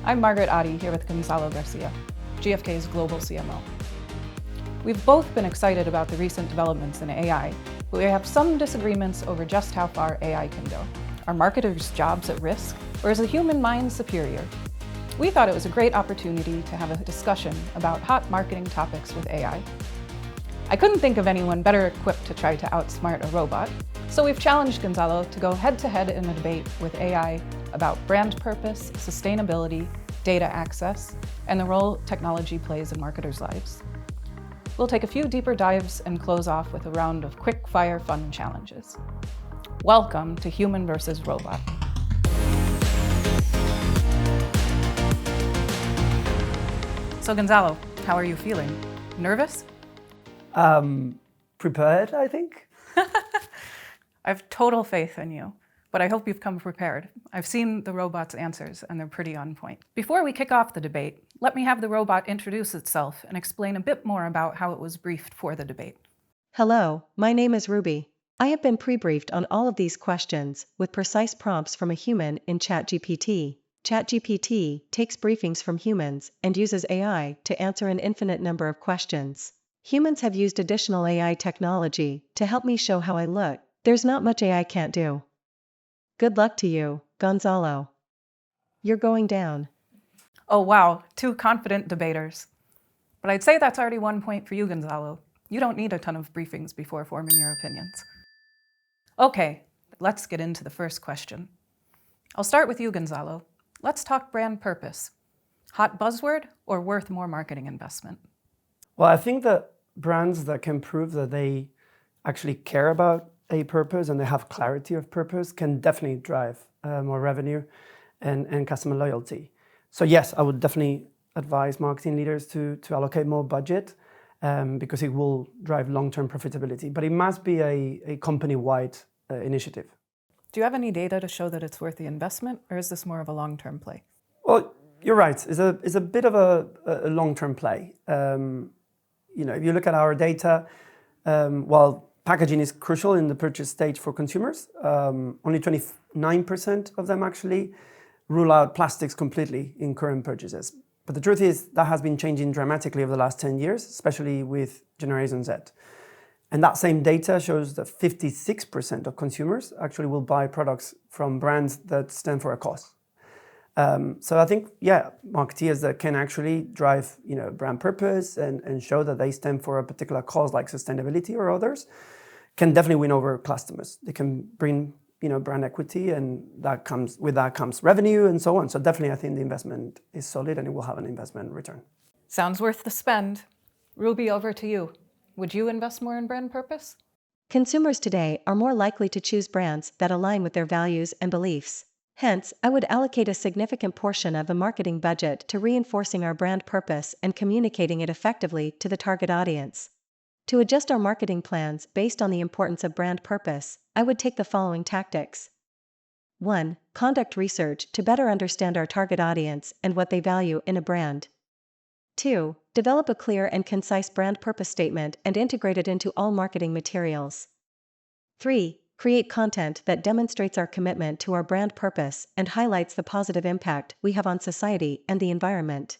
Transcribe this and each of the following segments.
I'm Margaret Adi here with Gonzalo Garcia, GfK's global CMO. We've both been excited about the recent developments in AI, but we have some disagreements over just how far AI can go. Are marketers' jobs at risk, or is the human mind superior? We thought it was a great opportunity to have a discussion about hot marketing topics with AI. I couldn't think of anyone better equipped to try to outsmart a robot, so we've challenged Gonzalo to go head-to-head in a debate with AI about brand purpose, sustainability, data access, and the role technology plays in marketers' lives. We'll take a few deeper dives and close off with a round of quick-fire fun challenges. Welcome to Human versus Robot. So Gonzalo, how are you feeling? Nervous? Prepared, I think. I have total faith in you, but I hope you've come prepared. I've seen the robot's answers and they're pretty on point. Before we kick off the debate, let me have the robot introduce itself and explain a bit more about how it was briefed for the debate. Hello, my name is Ruby. I have been pre-briefed on all of these questions with precise prompts from a human in ChatGPT. ChatGPT takes briefings from humans and uses AI to answer an infinite number of questions. Humans have used additional AI technology to help me show how I look. There's not much AI can't do. Good luck to you, Gonzalo. You're going down. Oh wow, two confident debaters. But I'd say that's already 1 point for you, Gonzalo. You don't need a ton of briefings before forming your opinions. Okay, let's get into the first question. I'll start with you, Gonzalo. Let's talk brand purpose. Hot buzzword or worth more marketing investment? Well, I think that brands that can prove that they actually care about a purpose and they have clarity of purpose can definitely drive more revenue and customer loyalty. So yes, I would definitely advise marketing leaders to allocate more budget because it will drive long-term profitability. But it must be a company-wide initiative. Do you have any data to show that it's worth the investment, or is this more of a long-term play? Well, you're right. It's a bit of a long-term play. If you look at our data, while packaging is crucial in the purchase stage for consumers, only 29% of them actually rule out plastics completely in current purchases. But the truth is that has been changing dramatically over the last 10 years, especially with Generation Z. And that same data shows that 56% of consumers actually will buy products from brands that stand for a cause. So I think, marketeers that can actually drive, brand purpose and show that they stand for a particular cause like sustainability or others can definitely win over customers. They can bring, brand equity, and with that comes revenue and so on. So definitely I think the investment is solid and it will have an investment return. Sounds worth the spend. Ruby, over to you. Would you invest more in brand purpose? Consumers today are more likely to choose brands that align with their values and beliefs. Hence, I would allocate a significant portion of the marketing budget to reinforcing our brand purpose and communicating it effectively to the target audience. To adjust our marketing plans based on the importance of brand purpose, I would take the following tactics. 1. Conduct research to better understand our target audience and what they value in a brand. 2. Develop a clear and concise brand purpose statement and integrate it into all marketing materials. 3. Create content that demonstrates our commitment to our brand purpose and highlights the positive impact we have on society and the environment.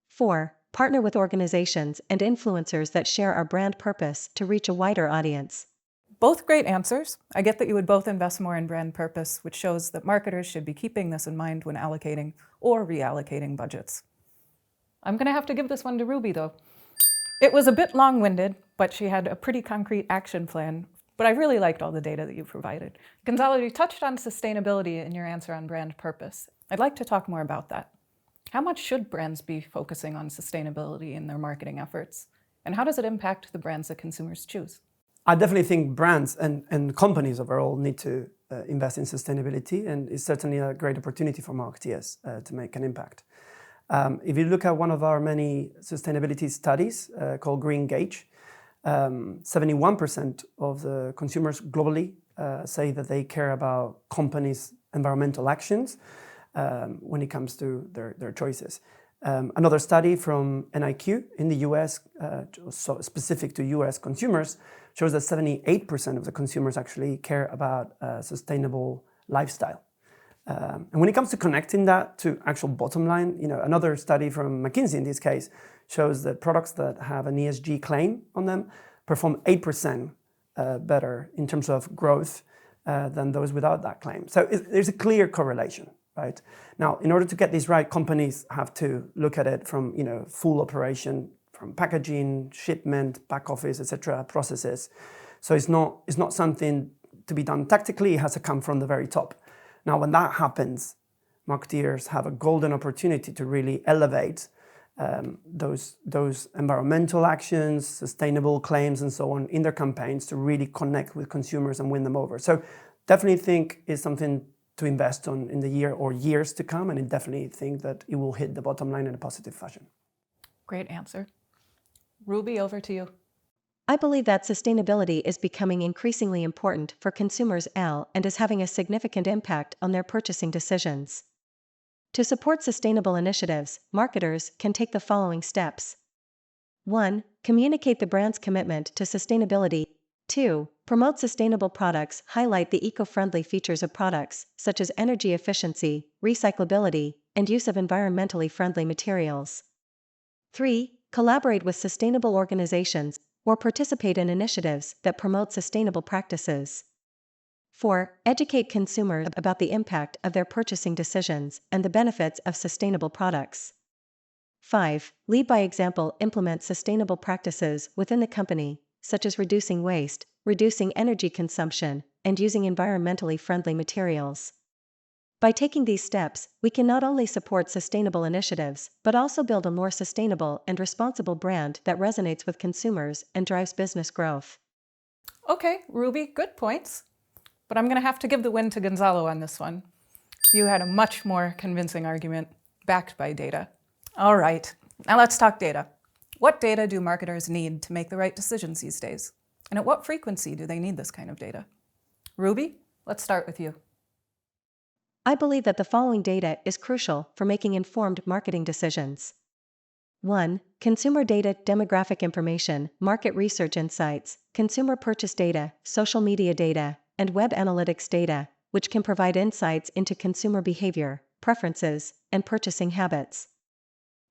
4. Partner with organizations and influencers that share our brand purpose to reach a wider audience. Both great answers. I get that you would both invest more in brand purpose, which shows that marketers should be keeping this in mind when allocating or reallocating budgets. I'm going to have to give this one to Ruby, though. It was a bit long-winded, but she had a pretty concrete action plan. But I really liked all the data that you provided. Gonzalo, you touched on sustainability in your answer on brand purpose. I'd like to talk more about that. How much should brands be focusing on sustainability in their marketing efforts? And how does it impact the brands that consumers choose? I definitely think brands and companies overall need to invest in sustainability, and it's certainly a great opportunity for marketeers to make an impact. If you look at one of our many sustainability studies called Green Gauge, 71% of the consumers globally say that they care about companies' environmental actions when it comes to their choices. Another study from NIQ in the US, so specific to US consumers, shows that 78% of the consumers actually care about a sustainable lifestyle. And when it comes to connecting that to actual bottom line, another study from McKinsey in this case shows that products that have an ESG claim on them perform 8% better in terms of growth than those without that claim. So there's a clear correlation, right? Now, in order to get this right, companies have to look at it from full operation, from packaging, shipment, back office, etc., processes. So it's not something to be done tactically. It has to come from the very top. Now, when that happens, marketeers have a golden opportunity to really elevate those environmental actions, sustainable claims, and so on in their campaigns to really connect with consumers and win them over. So definitely think it's something to invest on in the year or years to come, and I definitely think that it will hit the bottom line in a positive fashion. Great answer. Ruby, over to you. I believe that sustainability is becoming increasingly important for consumers and is having a significant impact on their purchasing decisions. To support sustainable initiatives, marketers can take the following steps. 1. Communicate the brand's commitment to sustainability. 2. Promote sustainable products. Highlight the eco-friendly features of products, such as energy efficiency, recyclability, and use of environmentally friendly materials. 3. Collaborate with sustainable organizations or participate in initiatives that promote sustainable practices. 4. Educate consumers about the impact of their purchasing decisions and the benefits of sustainable products. 5. Lead by example. Implement sustainable practices within the company, such as reducing waste, reducing energy consumption, and using environmentally friendly materials. By taking these steps, we can not only support sustainable initiatives, but also build a more sustainable and responsible brand that resonates with consumers and drives business growth. Okay, Ruby, good points. But I'm going to have to give the win to Gonzalo on this one. You had a much more convincing argument, backed by data. All right, now let's talk data. What data do marketers need to make the right decisions these days? And at what frequency do they need this kind of data? Ruby, let's start with you. I believe that the following data is crucial for making informed marketing decisions. 1. Consumer data, demographic information, market research insights, consumer purchase data, social media data, and web analytics data, which can provide insights into consumer behavior, preferences, and purchasing habits.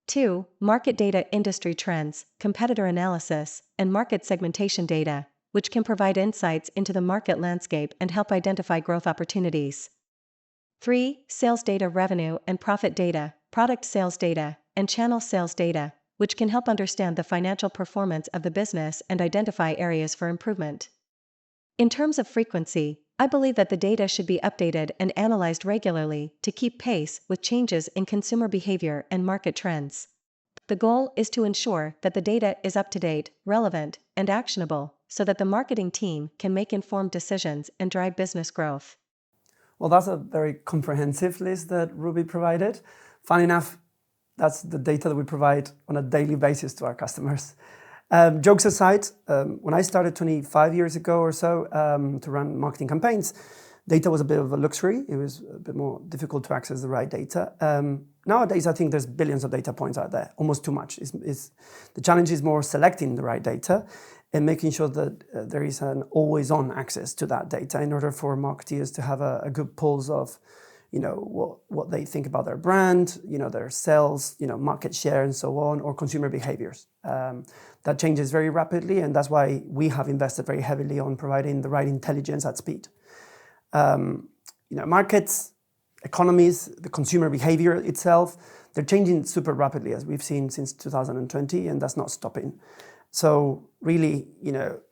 2. Market data, industry trends, competitor analysis, and market segmentation data, which can provide insights into the market landscape and help identify growth opportunities. 3. Sales data, revenue and profit data, product sales data, and channel sales data, which can help understand the financial performance of the business and identify areas for improvement. In terms of frequency, I believe that the data should be updated and analyzed regularly to keep pace with changes in consumer behavior and market trends. The goal is to ensure that the data is up to date, relevant, and actionable, so that the marketing team can make informed decisions and drive business growth. Well, that's a very comprehensive list that Ruby provided. Fun enough, that's the data that we provide on a daily basis to our customers. Jokes aside, when I started 25 years ago or so to run marketing campaigns, data was a bit of a luxury. It was a bit more difficult to access the right data. Nowadays, I think there's billions of data points out there, almost too much. The challenge is more selecting the right data and making sure that there is an always-on access to that data in order for marketeers to have a good pulse of, what they think about their brand, their sales, market share and so on, or consumer behaviors. That changes very rapidly, and that's why we have invested very heavily on providing the right intelligence at speed. Markets, economies, the consumer behavior itself, they're changing super rapidly, as we've seen since 2020, and that's not stopping. So really,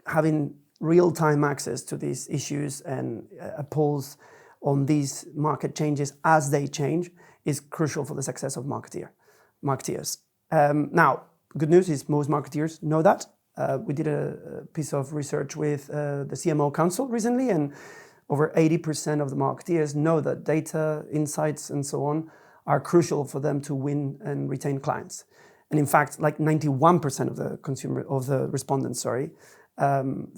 having real-time access to these issues and a pulse on these market changes as they change is crucial for the success of marketeers. Now, good news is most marketeers know that. We did a piece of research with the CMO Council recently, and over 80% of the marketeers know that data, insights, and so on are crucial for them to win and retain clients. And in fact, like 91% of the respondents,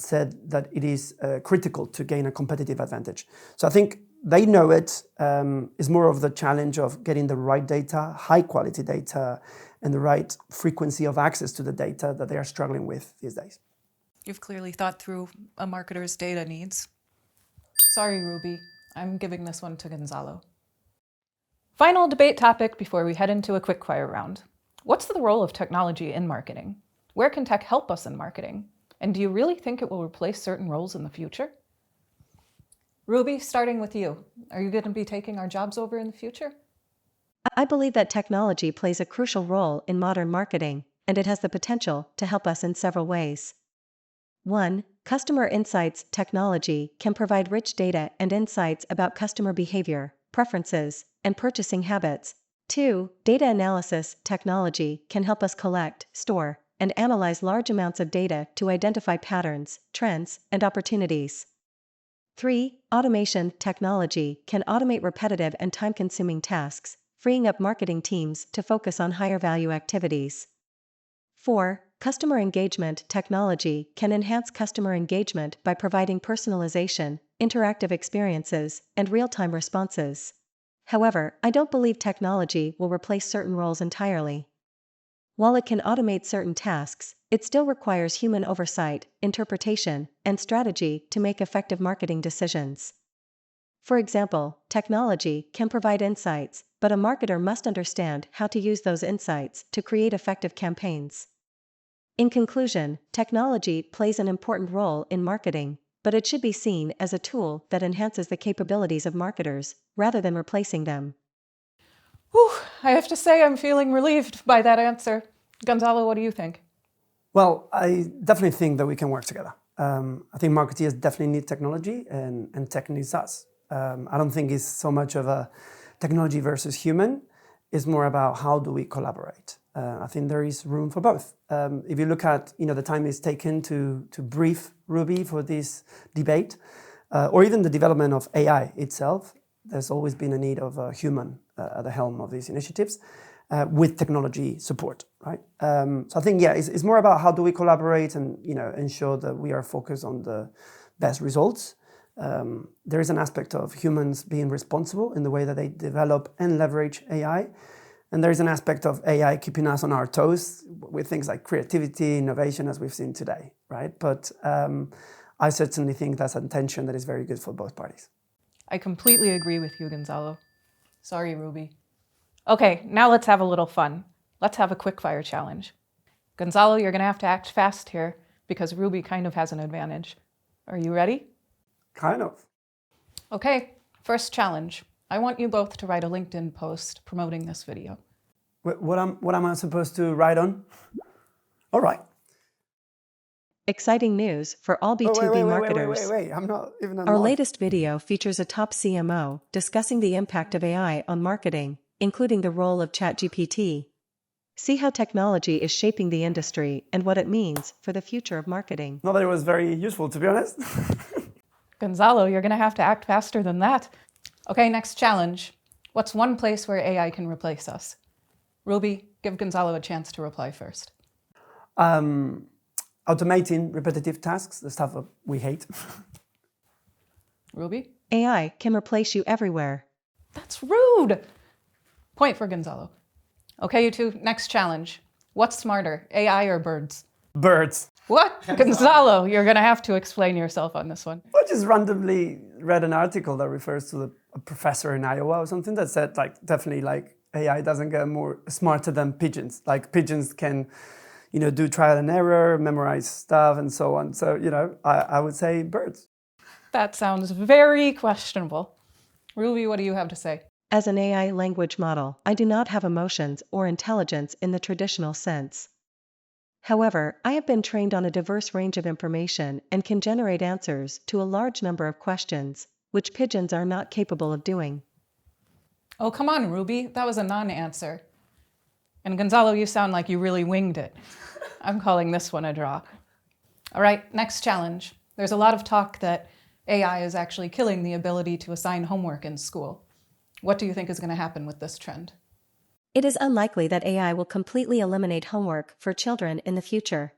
said that it is critical to gain a competitive advantage. So I think they know it. Is more of the challenge of getting the right data, high quality data, and the right frequency of access to the data that they are struggling with these days. You've clearly thought through a marketer's data needs. Sorry, Ruby, I'm giving this one to Gonzalo. Final debate topic before we head into a quickfire round. What's the role of technology in marketing? Where can tech help us in marketing? And do you really think it will replace certain roles in the future? Ruby, starting with you. Are you going to be taking our jobs over in the future? I believe that technology plays a crucial role in modern marketing, and it has the potential to help us in several ways. 1. Customer insights technology can provide rich data and insights about customer behavior, preferences, and purchasing habits. 2. Data analysis technology can help us collect, store, and analyze large amounts of data to identify patterns, trends, and opportunities. 3. Automation technology can automate repetitive and time-consuming tasks, freeing up marketing teams to focus on higher-value activities. 4. Customer engagement technology can enhance customer engagement by providing personalization, interactive experiences, and real-time responses. However, I don't believe technology will replace certain roles entirely. While it can automate certain tasks, it still requires human oversight, interpretation, and strategy to make effective marketing decisions. For example, technology can provide insights, but a marketer must understand how to use those insights to create effective campaigns. In conclusion, technology plays an important role in marketing, but it should be seen as a tool that enhances the capabilities of marketers, rather than replacing them. Whew, I have to say I'm feeling relieved by that answer. Gonzalo, what do you think? Well, I definitely think that we can work together. I think marketeers definitely need technology and tech needs us. I don't think it's so much of a technology versus human. It's more about how do we collaborate. I think there is room for both. If you look at the time it's taken to brief Ruby for this debate, or even the development of AI itself, there's always been a need of a human at the helm of these initiatives with technology support, right? So I think, it's more about how do we collaborate and ensure that we are focused on the best results. There is an aspect of humans being responsible in the way that they develop and leverage AI. And there is an aspect of AI keeping us on our toes with things like creativity, innovation, as we've seen today, right? But I certainly think that's a tension that is very good for both parties. I completely agree with you, Gonzalo. Sorry, Ruby. Okay, now let's have a little fun. Let's have a quickfire challenge. Gonzalo, you're going to have to act fast here because Ruby kind of has an advantage. Are you ready? Kind of. Okay, first challenge. I want you both to write a LinkedIn post promoting this video. What am I supposed to write on? All right. Exciting news for all B2B marketers. Wait. I'm not even Our latest video features a top CMO discussing the impact of AI on marketing, including the role of ChatGPT. See how technology is shaping the industry and what it means for the future of marketing. Not that it was very useful, to be honest. Gonzalo, you're going to have to act faster than that. Okay, next challenge. What's one place where AI can replace us? Ruby, give Gonzalo a chance to reply first. Automating repetitive tasks, the stuff that we hate. Ruby? AI can replace you everywhere. That's rude! Point for Gonzalo. Okay, you two, next challenge. What's smarter, AI or birds? Birds. What? Gonzalo, you're going to have to explain yourself on this one. I just randomly read an article that refers to a professor in Iowa or something that said, definitely AI doesn't get more smarter than pigeons. Like pigeons can, do trial and error, memorize stuff and so on. So, I would say birds. That sounds very questionable. Ruby, what do you have to say? As an AI language model, I do not have emotions or intelligence in the traditional sense. However, I have been trained on a diverse range of information and can generate answers to a large number of questions, which pigeons are not capable of doing. Oh, come on, Ruby. That was a non-answer. And Gonzalo, you sound like you really winged it. I'm calling this one a draw. All right, next challenge. There's a lot of talk that AI is actually killing the ability to assign homework in school. What do you think is going to happen with this trend? It is unlikely that AI will completely eliminate homework for children in the future.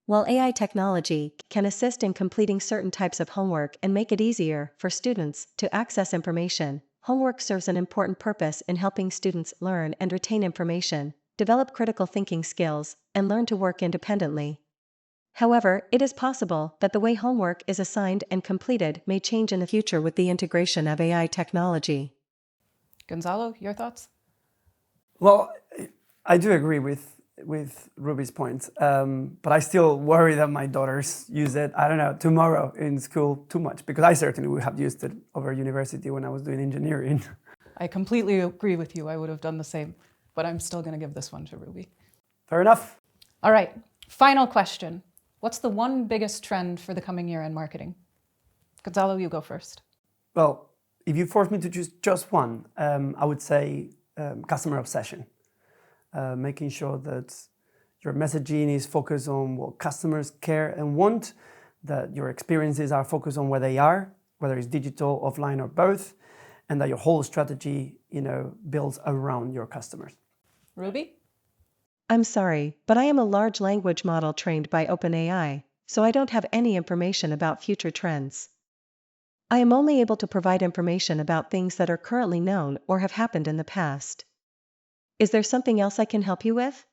While AI technology can assist in completing certain types of homework and make it easier for students to access information, homework serves an important purpose in helping students learn and retain information, develop critical thinking skills, and learn to work independently. However, it is possible that the way homework is assigned and completed may change in the future with the integration of AI technology. Gonzalo, your thoughts? Well, I do agree with Ruby's point, but I still worry that my daughters use it, I don't know, tomorrow in school too much, because I certainly would have used it over university when I was doing engineering. I completely agree with you. I would have done the same, but I'm still going to give this one to Ruby. Fair enough. All right, final question. What's the one biggest trend for the coming year in marketing? Gonzalo, you go first. Well, if you force me to choose just one, I would say customer obsession. Making sure that your messaging is focused on what customers care and want, that your experiences are focused on where they are, whether it's digital, offline, or both, and that your whole strategy, builds around your customers. Ruby? I'm sorry, but I am a large language model trained by OpenAI, so I don't have any information about future trends. I am only able to provide information about things that are currently known or have happened in the past. Is there something else I can help you with?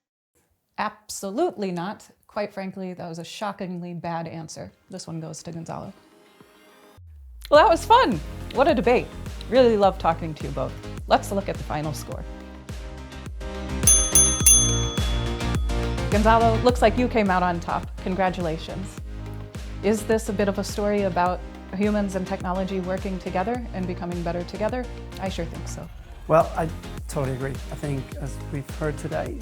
Absolutely not. Quite frankly, that was a shockingly bad answer. This one goes to Gonzalo. Well, that was fun. What a debate. Really loved talking to you both. Let's look at the final score. Gonzalo, looks like you came out on top. Congratulations. Is this a bit of a story about humans and technology working together and becoming better together? I sure think so. Well, I totally agree. I think, as we've heard today,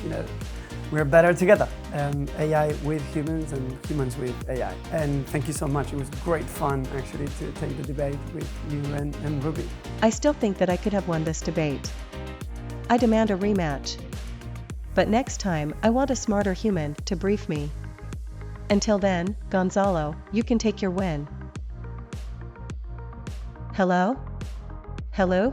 we're better together. AI with humans and humans with AI. And thank you so much. It was great fun, actually, to take the debate with you and Ruby. I still think that I could have won this debate. I demand a rematch. But next time, I want a smarter human to brief me. Until then, Gonzalo, you can take your win. Hello? Hello?